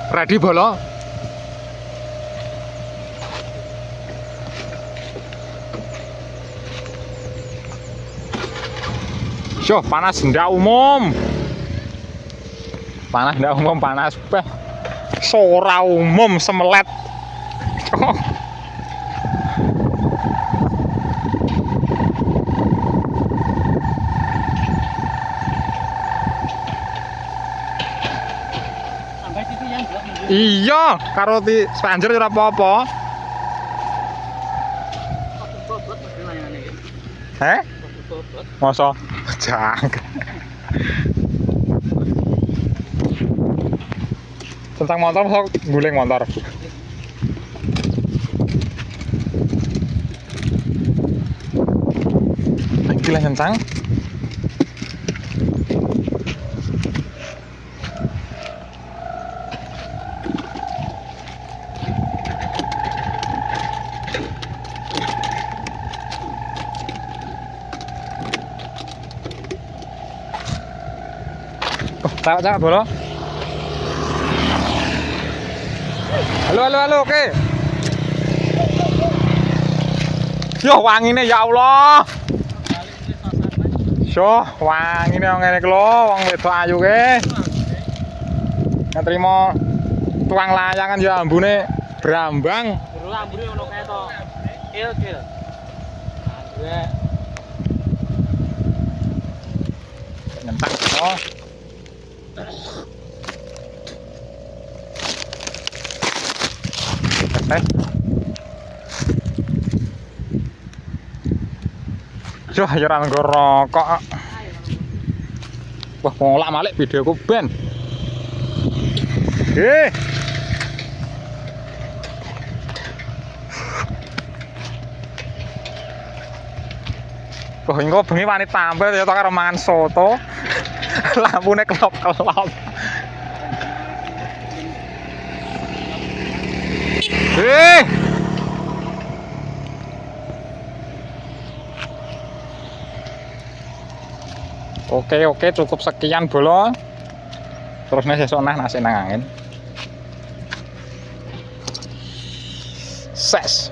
Ready bolo? Yo, panas ndak umum. Panas ndak umum, panas beh. Sora umum semelet. Oh. Iya, karo ti spanjer ora apa-apa. Masa jang. Tentang motor sok guling motor. Iki lah tentang. Cak bolo. Halo, oke. Yo wangine ya Allah. So, wangine ngene iki lho, wong wedok ayu ke. Ngetrimo tuang layangan ya ambune brambang. Jero ambune ono kae to. Kil. Ambune. Nyentak to. Yo ayo ora nggo rokok. Wah, ngolak malik videoku ben. Wah, engko bengi wani tampil ya karo mangan soto. Lampune kelop-kelop. Oke, cukup sekian bolo. Terus sesuk nasi nang angin. Ses.